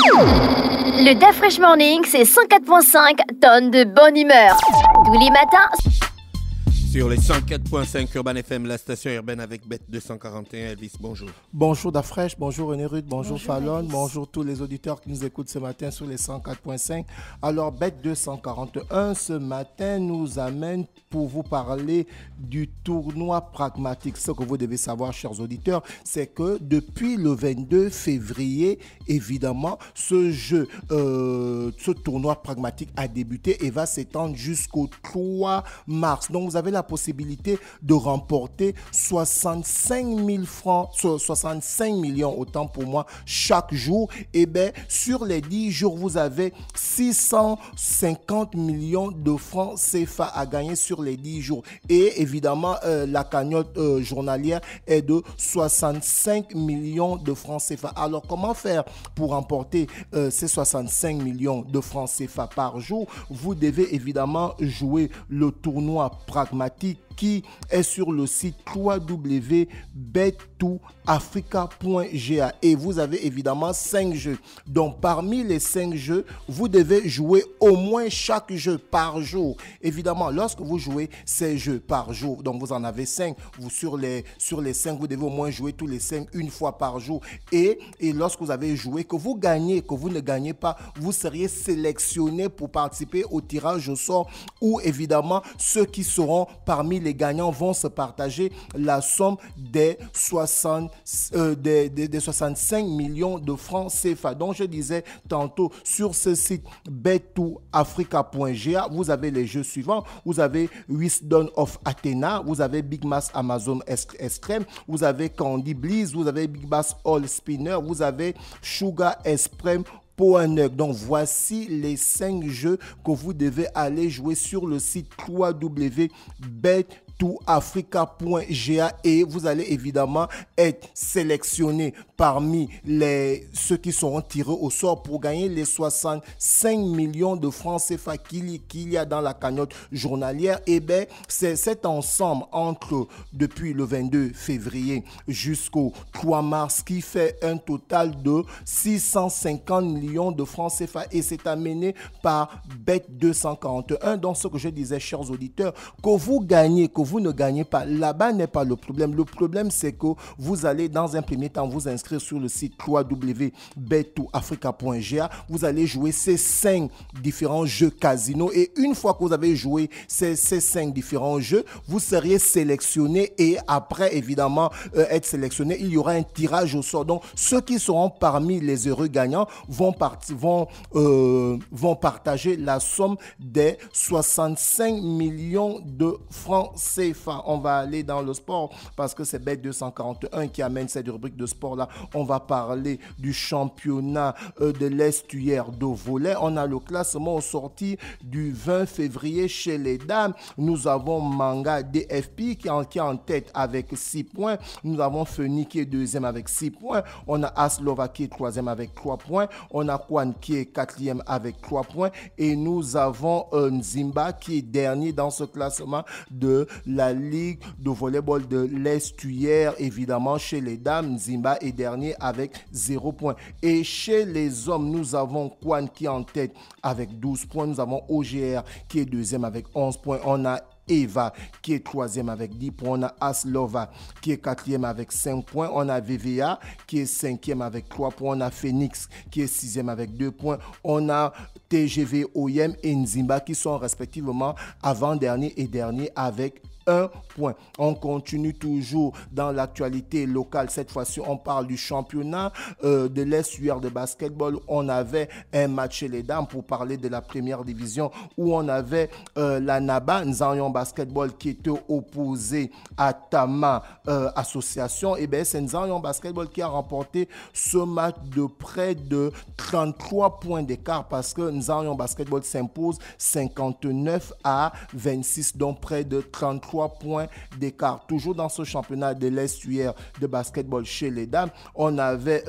Le DAF Fresh Morning, c'est 104.5 tonnes de bonne humeur. Tous les matins. Sur les 104.5 Urban FM, la station urbaine avec Bête 241. Elvis, bonjour. Bonjour Dafresh, bonjour René Rude, bonjour Fallon, bonjour tous les auditeurs qui nous écoutent ce matin sur les 104.5. Alors Bête 241, ce matin nous amène pour vous parler du tournoi pragmatique. Ce que vous devez savoir, chers auditeurs, c'est que depuis le 22 février, évidemment, ce tournoi pragmatique a débuté et va s'étendre jusqu'au 3 mars. Donc vous avez la possibilité de remporter 65 000 francs, 65 millions autant pour moi chaque jour. Et bien sur les 10 jours, vous avez 650 millions de francs CFA à gagner sur les 10 jours. Et évidemment, la cagnotte journalière est de 65 millions de francs CFA. Alors comment faire pour remporter ces 65 millions de francs CFA par jour? Vous devez évidemment jouer le tournoi pragmatique qui est sur le site www.bet2africa.ga et vous avez évidemment 5 jeux. Donc parmi les 5 jeux, vous devez jouer au moins chaque jeu par jour. Évidemment, lorsque vous jouez ces jeux par jour, donc vous en avez 5, sur les 5, vous devez au moins jouer tous les 5 une fois par jour. Et lorsque vous avez joué, que vous gagnez, que vous ne gagnez pas, vous seriez sélectionné pour participer au tirage au sort où évidemment ceux qui seront parmi les gagnants vont se partager la somme des 65 millions de francs CFA. Donc je disais tantôt sur ce site bet2africa.ga, vous avez les jeux suivants. Vous avez Wisdom of Athena, vous avez Big Mass Amazon Extreme, vous avez Candy Bliss, vous avez Big Bass All Spinner, vous avez Sugar Extreme. Donc voici les 5 jeux que vous devez aller jouer sur le site www.bet2africa.ga et vous allez évidemment être sélectionné parmi ceux qui seront tirés au sort pour gagner les 65 millions de francs CFA qu'il y a dans la cagnotte journalière. Et bien c'est cet ensemble depuis le 22 février jusqu'au 3 mars qui fait un total de 650 millions de francs CFA et c'est amené par Bet 241. Donc ce que je disais, chers auditeurs, que vous gagnez, que vous ne gagnez pas, là-bas n'est pas le problème. Le problème, c'est que vous allez dans un premier temps vous inscrire sur le site www.bet2africa.ga. Vous allez jouer ces 5 différents jeux casino et une fois que vous avez joué ces 5 différents jeux, vous seriez sélectionné et après, évidemment, être sélectionné, il y aura un tirage au sort. Donc, ceux qui seront parmi les heureux gagnants vont partager la somme des 65 millions de francs CFA. On va aller dans le sport parce que c'est Bet 241 qui amène cette rubrique de sport-là. On va parler du championnat de l'estuaire de volley. On a le classement sorti du 20 février chez les dames. Nous avons Manga DFP qui est en tête avec 6 points. Nous avons Feni qui est deuxième avec 6 points. On a Aslova qui est troisième avec 3 points. On a Kwan qui est quatrième avec 3 points. Et nous avons Nzimba qui est dernier dans ce classement de la Ligue de volleyball de l'estuaire. Évidemment, chez les dames, Nzimba est dernier avec 0 points. Et chez les hommes, nous avons Kwan qui est en tête avec 12 points. Nous avons OGR qui est deuxième avec 11 points. On a Eva qui est troisième avec 10 points. On a Aslova qui est quatrième avec 5 points. On a VVA qui est cinquième avec 3 points. On a Phoenix qui est sixième avec 2 points. On a TGV, OIM et Nzimba qui sont respectivement avant-dernier et dernier avec 1 point. On continue toujours dans l'actualité locale. Cette fois-ci, on parle du championnat de l'estuaire de basketball. On avait un match chez les dames pour parler de la première division où on avait la NABA, Nzanyon Basketball, qui était opposé à Tama Association. Et bien, c'est Nzanyon Basketball qui a remporté ce match de près de 33 points d'écart parce que Nzanyon Basketball s'impose 59 à 26, donc près de 33 33 points d'écart. Toujours dans ce championnat de l'Est hier de basketball chez les dames, on avait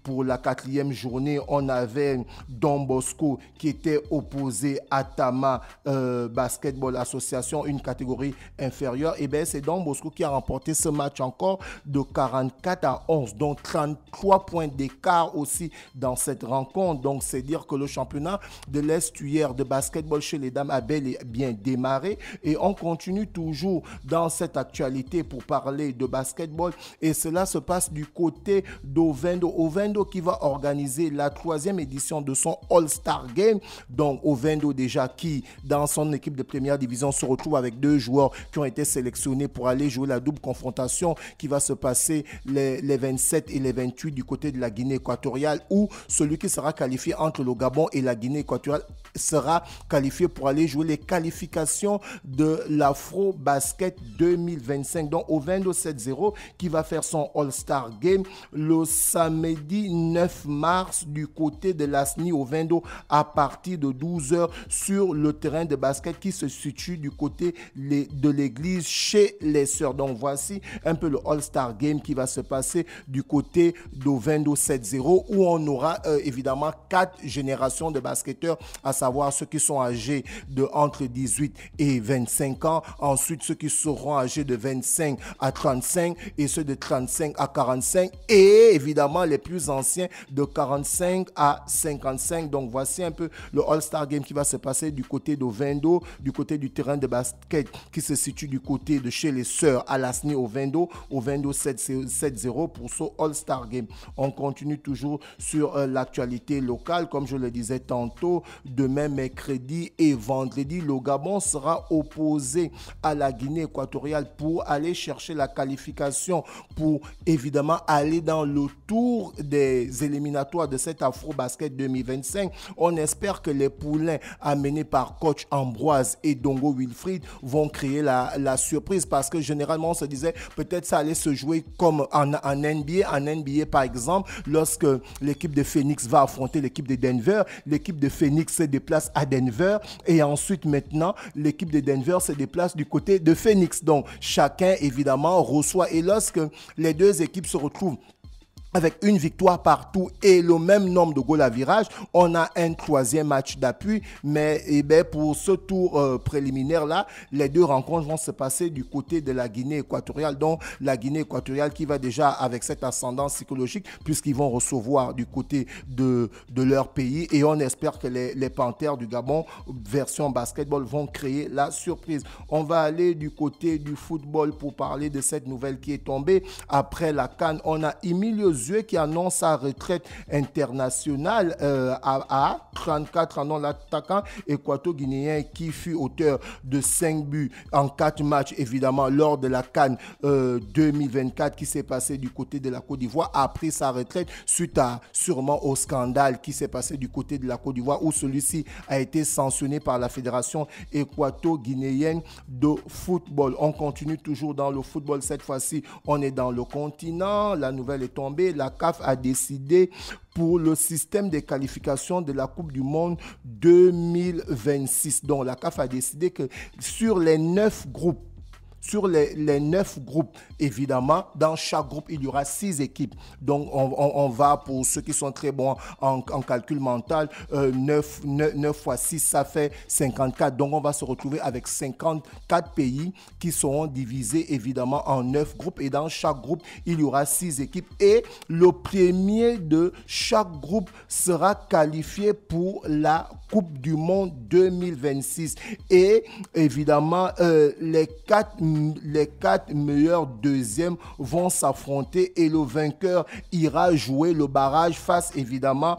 pour la 4e journée, on avait Don Bosco qui était opposé à Tama Basketball Association, une catégorie inférieure. Et bien c'est Don Bosco qui a remporté ce match encore de 44-11, donc 33 points d'écart aussi dans cette rencontre. Donc c'est dire que le championnat de l'Est hier de basketball chez les dames a bel et bien démarré, et on continue toujours dans cette actualité pour parler de basketball, et cela se passe du côté d'Ovendo. Ovendo qui va organiser la 3e édition de son All-Star Game. Donc Ovendo déjà qui dans son équipe de première division se retrouve avec 2 joueurs qui ont été sélectionnés pour aller jouer la double confrontation qui va se passer les 27 et les 28 du côté de la Guinée équatoriale, où celui qui sera qualifié entre le Gabon et la Guinée équatoriale sera qualifié pour aller jouer les qualifications de l'Afro Basket 2025. Donc Ovendo 7-0 qui va faire son All-Star Game le samedi 9 mars du côté de l'ASNI Ovendo à partir de 12h sur le terrain de basket qui se situe du côté de l'église chez les sœurs. Donc voici un peu le All-Star Game qui va se passer du côté d'Ovendo 7-0, où on aura évidemment 4 générations de basketteurs, à savoir ceux qui sont âgés de entre 18 et 25 ans, ensuite ceux qui seront âgés de 25 à 35 et ceux de 35 à 45, et évidemment les plus anciens de 45 à 55. Donc voici un peu le All-Star Game qui va se passer du côté d'Ovendo, du côté du terrain de basket qui se situe du côté de chez les sœurs à l'ASNI Ovendo 7-0 pour ce All-Star Game. On continue toujours sur l'actualité locale, comme je le disais tantôt. Demain, mercredi et vendredi, le Gabon sera opposé à la Guinée équatoriale pour aller chercher la qualification, pour évidemment aller dans le tour des éliminatoires de cet Afro-Basket 2025. On espère que les poulains amenés par coach Ambroise et Dongo Wilfried vont créer la surprise, parce que généralement on se disait peut-être ça allait se jouer comme en NBA. En NBA par exemple, lorsque l'équipe de Phoenix va affronter l'équipe de Denver, l'équipe de Phoenix se déplace à Denver et ensuite maintenant l'équipe de Denver se déplace du côté de Phoenix. Donc chacun évidemment reçoit, et lorsque les deux équipes se retrouvent avec une victoire partout et le même nombre de goals à virage, on a un 3e match d'appui. Mais pour ce tour préliminaire là, les 2 rencontres vont se passer du côté de la Guinée équatoriale. Donc la Guinée équatoriale qui va déjà avec cette ascendance psychologique, puisqu'ils vont recevoir du côté de leur pays, et on espère que les Panthères du Gabon version basketball vont créer la surprise. On va aller du côté du football pour parler de cette nouvelle qui est tombée après la CAN. On a Emilio Zue qui annonce sa retraite internationale à 34 ans. L'attaquant équato-guinéen qui fut auteur de 5 buts en 4 matchs évidemment lors de la CAN 2024 qui s'est passé du côté de la Côte d'Ivoire, a pris sa retraite suite à sûrement au scandale qui s'est passé du côté de la Côte d'Ivoire, où celui-ci a été sanctionné par la Fédération équato-guinéenne de football. On continue toujours dans le football, cette fois-ci on est dans le continent. La nouvelle est tombée. La CAF a décidé pour le système de qualification de la Coupe du Monde 2026. Donc la CAF a décidé que sur les 9 groupes, les 9 groupes, évidemment, dans chaque groupe, il y aura 6 équipes. Donc, on va, pour ceux qui sont très bons en calcul mental, 9 fois 6, ça fait 54. Donc, on va se retrouver avec 54 pays qui seront divisés, évidemment, en 9 groupes. Et dans chaque groupe, il y aura 6 équipes. Et le premier de chaque groupe sera qualifié pour la Coupe du Monde 2026. Et, évidemment, les 4 meilleurs deuxièmes vont s'affronter et le vainqueur ira jouer le barrage face évidemment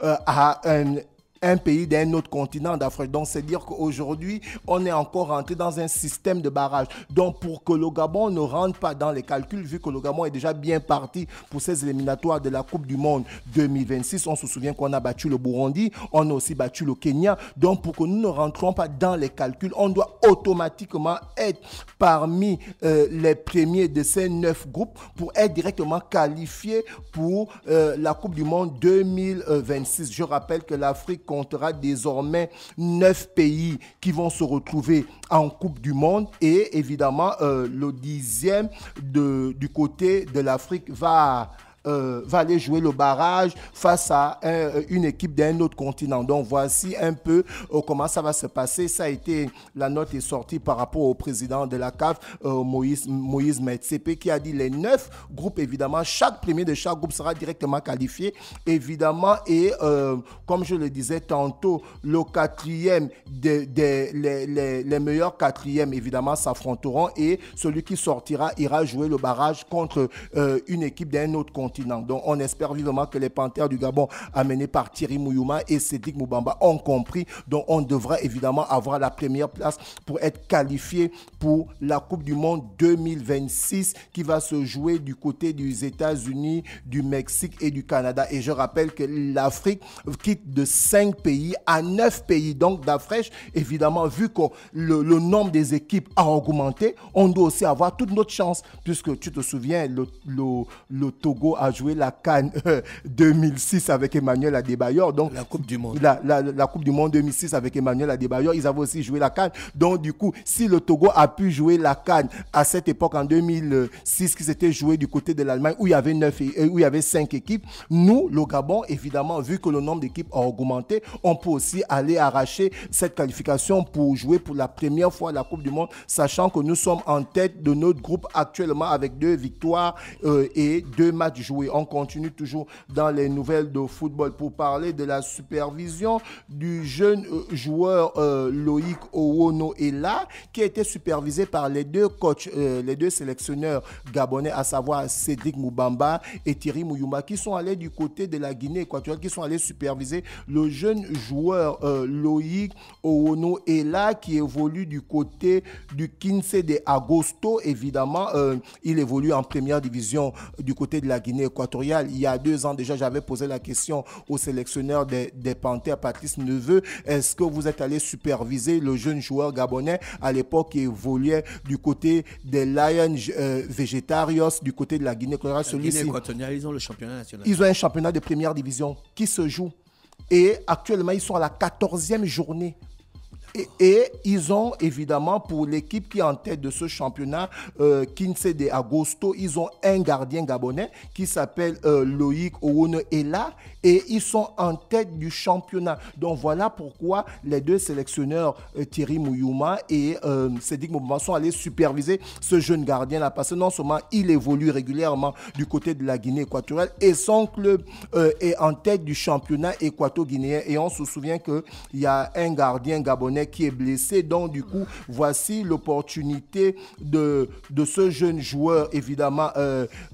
à un pays d'un autre continent d'Afrique. Donc, c'est dire qu'aujourd'hui, on est encore rentré dans un système de barrage. Donc, pour que le Gabon ne rentre pas dans les calculs, vu que le Gabon est déjà bien parti pour ces éliminatoires de la Coupe du Monde 2026, on se souvient qu'on a battu le Burundi, on a aussi battu le Kenya. Donc, pour que nous ne rentrons pas dans les calculs, on doit automatiquement être parmi les premiers de ces 9 groupes pour être directement qualifié pour la Coupe du Monde 2026. Je rappelle que l'Afrique comptera désormais 9 pays qui vont se retrouver en Coupe du Monde. Et évidemment, le 10e du côté de l'Afrique va aller jouer le barrage face à une équipe d'un autre continent. Donc voici un peu comment ça va se passer. Ça a été, la note est sortie par rapport au président de la CAF, Moïse Metsepe, qui a dit les 9 groupes, évidemment, chaque premier de chaque groupe sera directement qualifié, évidemment, et comme je le disais tantôt, le quatrième, les meilleurs quatrièmes, évidemment, s'affronteront et celui qui sortira ira jouer le barrage contre une équipe d'un autre continent. Donc, on espère vivement que les Panthères du Gabon, amenés par Thierry Mouyouma et Cédric Moubamba, ont compris. Donc, on devrait évidemment avoir la première place pour être qualifié pour la Coupe du Monde 2026 qui va se jouer du côté des États-Unis, du Mexique et du Canada. Et je rappelle que l'Afrique quitte de 5 pays à 9 pays. Donc, d'Afrique, évidemment, vu que le nombre des équipes a augmenté, on doit aussi avoir toute notre chance. Puisque tu te souviens, le Togo a joué la CAN 2006 avec Emmanuel Adebayor. Donc, la Coupe du Monde. La Coupe du Monde 2006 avec Emmanuel Adebayor, ils avaient aussi joué la CAN. Donc, du coup, si le Togo a pu jouer la CAN à cette époque, en 2006, qui s'était joué du côté de l'Allemagne, où il y avait 5 équipes, nous, le Gabon, évidemment, vu que le nombre d'équipes a augmenté, on peut aussi aller arracher cette qualification pour jouer pour la première fois la Coupe du Monde, sachant que nous sommes en tête de notre groupe actuellement avec 2 victoires et 2 matchs joués. On continue toujours dans les nouvelles de football pour parler de la supervision du jeune joueur Loïc Owono Ela, qui a été supervisé par les 2 coachs, les 2 sélectionneurs gabonais, à savoir Cédric Moubamba et Thierry Mouyouma, qui sont allés du côté de la Guinée équatoriale, qui sont allés superviser le jeune joueur Loïc Owono Ela, qui évolue du côté du Quince de Agosto. Évidemment, il évolue en première division du côté de la Guinée équatoriale. Il y a 2 ans déjà, j'avais posé la question au sélectionneur des Panthères, Patrice Neveu. Est-ce que vous êtes allé superviser le jeune joueur gabonais à l'époque qui évoluait du côté des Lions Vegetarios, du côté de la Guinée équatoriale? La Guinée équatoriale, ils ont le championnat national. Ils ont un championnat de première division qui se joue. Et actuellement, ils sont à la 14e journée. Et ils ont évidemment, pour l'équipe qui est en tête de ce championnat, Quince de Agosto, ils ont un gardien gabonais qui s'appelle Loïc Owono Ela, et ils sont en tête du championnat. Donc voilà pourquoi les 2 sélectionneurs, Thierry Mouyouma et Cédric Moubamba, sont allés superviser ce jeune gardien-là, parce que non seulement il évolue régulièrement du côté de la Guinée équatoriale, et son club est en tête du championnat équato-guinéen. Et on se souvient qu'il y a un gardien gabonais qui est blessé. Donc, du coup, voici l'opportunité de ce jeune joueur, évidemment,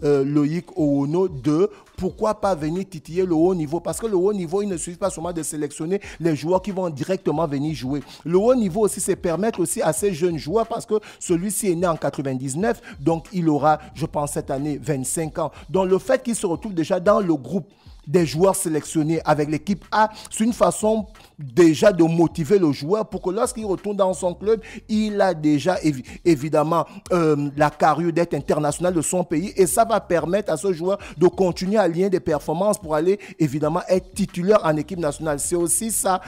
Loïc Owono, de pourquoi pas venir titiller le haut niveau? Parce que le haut niveau, il ne suffit pas seulement de sélectionner les joueurs qui vont directement venir jouer. Le haut niveau aussi, c'est permettre aussi à ces jeunes joueurs, parce que celui-ci est né en 99, donc il aura, je pense, cette année 25 ans. Donc, le fait qu'il se retrouve déjà dans le groupe des joueurs sélectionnés avec l'équipe A, c'est une façon déjà de motiver le joueur pour que lorsqu'il retourne dans son club, il a déjà évidemment la carrure d'être international de son pays, et ça va permettre à ce joueur de continuer à lier des performances pour aller évidemment être titulaire en équipe nationale. C'est aussi ça,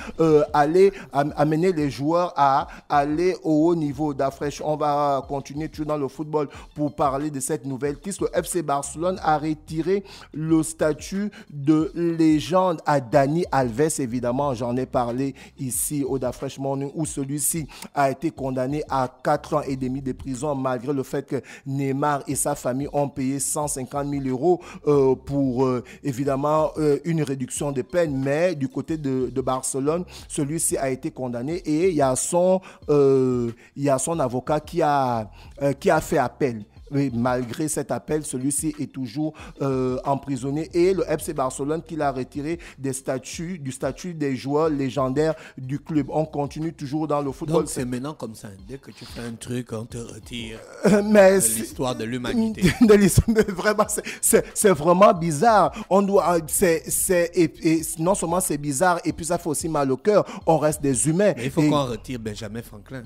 aller amener les joueurs à aller au haut niveau d'Afrique. On va continuer toujours dans le football pour parler de cette nouvelle piste. Le FC Barcelone a retiré le statut de légende à Dani Alves, évidemment, j'en ai parlé ici au Da Fresh Morning, où celui-ci a été condamné à 4 ans et demi de prison, malgré le fait que Neymar et sa famille ont payé 150 000 euros pour évidemment une réduction de peine. Mais du côté de Barcelone, celui-ci a été condamné, et il y a son avocat qui a fait appel. Oui, malgré cet appel, celui-ci est toujours emprisonné, et le FC Barcelone qui l'a retiré du statut des joueurs légendaires du club. On continue toujours dans le football. Donc c'est maintenant comme ça, dès que tu fais un truc, on te retire de l'histoire de l'humanité. Vraiment, c'est vraiment bizarre. On doit, non seulement c'est bizarre, et puis ça fait aussi mal au cœur. On reste des humains. Mais il faut qu'on retire Benjamin Franklin.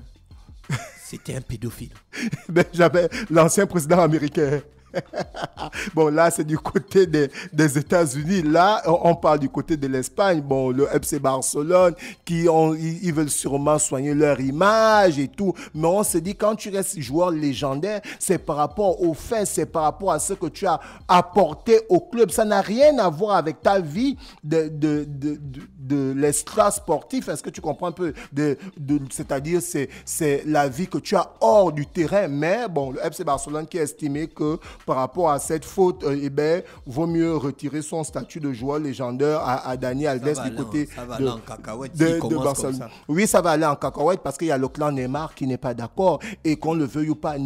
C'était un pédophile. Benjamin, l'ancien président américain. Bon, là, c'est du côté des États-Unis. Là, on parle du côté de l'Espagne. Bon, le FC Barcelone, ils veulent sûrement soigner leur image et tout. Mais on se dit, quand tu restes joueur légendaire, c'est par rapport aux faits, c'est par rapport à ce que tu as apporté au club. Ça n'a rien à voir avec ta vie de l'extra sportif. Est-ce que tu comprends un peu? C'est-à-dire, c'est la vie que tu as hors du terrain. Mais bon, le FC Barcelone qui a estimé que par rapport à cette faute, vaut mieux retirer son statut de joueur légendaire à Dani Alves du côté de Barcelone. Oui, ça va aller en cacahuète parce qu'il y a le clan Neymar qui n'est pas d'accord. Et qu'on le veuille ou pas,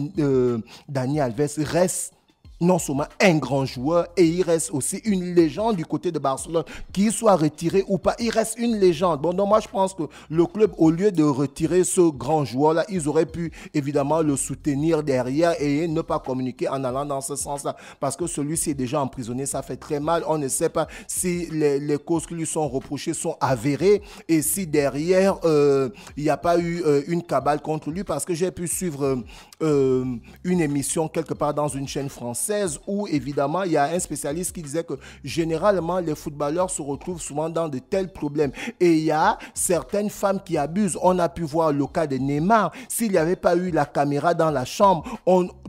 Dani Alves reste non seulement un grand joueur, et il reste aussi une légende du côté de Barcelone. Qu'il soit retiré ou pas, il reste une légende. Bon, donc moi, je pense que le club, au lieu de retirer ce grand joueur-là, ils auraient pu évidemment le soutenir derrière et ne pas communiquer en allant dans ce sens-là. Parce que celui-ci est déjà emprisonné, ça fait très mal. On ne sait pas si les causes qui lui sont reprochées sont avérées et si derrière, il n'y a pas eu une cabale contre lui. Parce que j'ai pu suivre une émission quelque part dans une chaîne française où évidemment il y a un spécialiste qui disait que généralement les footballeurs se retrouvent souvent dans de tels problèmes et il y a certaines femmes qui abusent. On a pu voir le cas de Neymar. S'il n'y avait pas eu la caméra dans la chambre,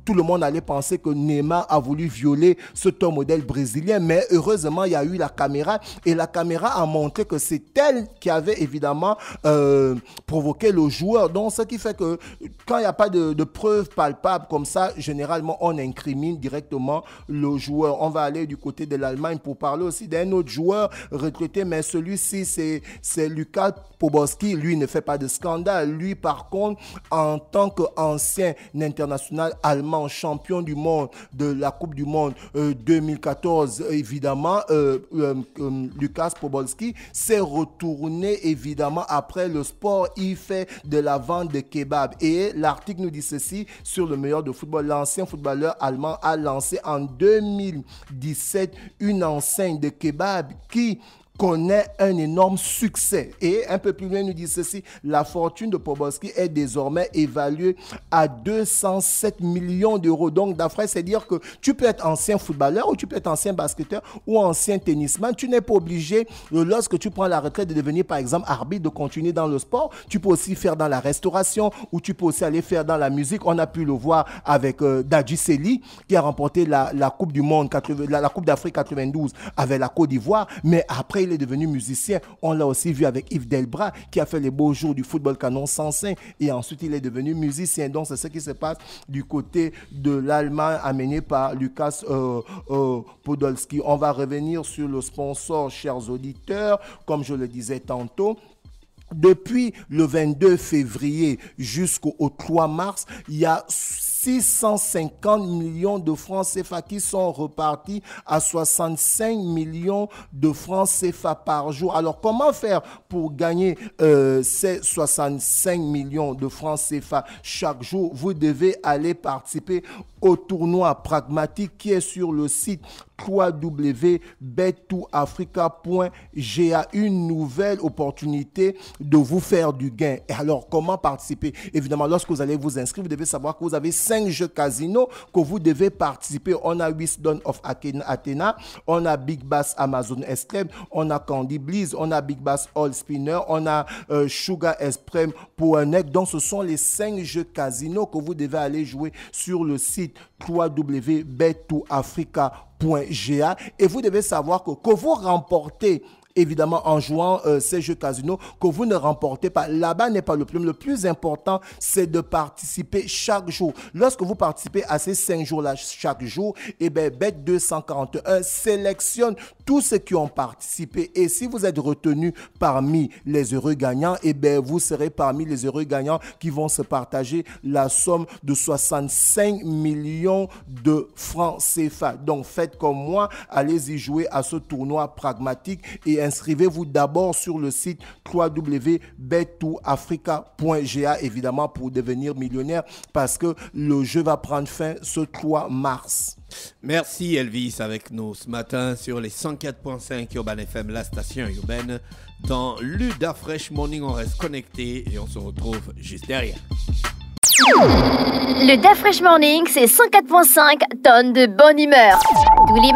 tout le monde allait penser que Neymar a voulu violer ce top modèle brésilien, mais heureusement il y a eu la caméra et la caméra a montré que c'est elle qui avait évidemment provoqué le joueur. Donc ce qui fait que quand il n'y a pas de preuves palpables comme ça, généralement on incrimine directement le joueur. On va aller du côté de l'Allemagne pour parler aussi d'un autre joueur recruté, mais celui-ci c'est Lukas Podolski. Lui ne fait pas de scandale. Lui par contre, en tant qu'ancien international allemand, champion du monde de la Coupe du Monde 2014, évidemment, Lukas Podolski s'est retourné évidemment après le sport. Il fait de la vente de kebab et l'article nous dit ceci sur le meilleur de football. L'ancien footballeur allemand a lancé en 2017 une enseigne de kebab qui connaît un énorme succès. Et un peu plus loin, nous dit ceci, la fortune de Podolski est désormais évaluée à 207 millions d'euros. Donc, d'après, c'est dire que tu peux être ancien footballeur ou tu peux être ancien basketteur ou ancien tennisman. Tu n'es pas obligé, lorsque tu prends la retraite, de devenir, par exemple, arbitre, de continuer dans le sport. Tu peux aussi faire dans la restauration ou tu peux aussi aller faire dans la musique. On a pu le voir avec Dadji Seli, qui a remporté la Coupe du Monde, la Coupe d'Afrique 92 avec la Côte d'Ivoire. Mais après, il est devenu musicien. On l'a aussi vu avec Yves Delbras qui a fait les beaux jours du football canon 105 et ensuite il est devenu musicien. Donc c'est ce qui se passe du côté de l'Allemagne amené par Lukas Podolski. On va revenir sur le sponsor, chers auditeurs. Comme je le disais tantôt, depuis le 22 février jusqu'au 3 mars, il y a 650 millions de francs CFA qui sont repartis à 65 millions de francs CFA par jour. Alors, comment faire pour gagner ces 65 millions de francs CFA chaque jour? Vous devez aller participer au tournoi pragmatique qui est sur le site www.bet2africa.ga. Une nouvelle opportunité de vous faire du gain. Et alors, comment participer? Évidemment, lorsque vous allez vous inscrire, vous devez savoir que vous avez 5 jeux casino que vous devez participer. On a Wisdom of Athena, on a Big Bass Amazon Extreme, on a Candy Bliss, on a Big Bass All Spinner, on a Sugar Extreme pour un egg. Donc, ce sont les 5 jeux casino que vous devez aller jouer sur le site www.bet2africa.ga et vous devez savoir que vous remportez évidemment en jouant ces jeux casino, que vous ne remportez pas. Là-bas n'est pas le problème. Le plus important, c'est de participer chaque jour. Lorsque vous participez à ces 5 jours-là chaque jour, eh bien, Bet241 sélectionne tous ceux qui ont participé. Et si vous êtes retenu parmi les heureux gagnants, eh bien, vous serez parmi les heureux gagnants qui vont se partager la somme de 65 millions de francs CFA. Donc, faites comme moi, allez-y jouer à ce tournoi pragmatique et inscrivez-vous d'abord sur le site www.bet2africa.ga, évidemment, pour devenir millionnaire, parce que le jeu va prendre fin ce 3 mars. Merci Elvis avec nous ce matin sur les 104.5 Urban FM, la station urbaine. Dans l'Uda Fresh Morning, on reste connecté et on se retrouve juste derrière. Le DAF Fresh Morning, c'est 104.5 tonnes de bonne humeur. Tous les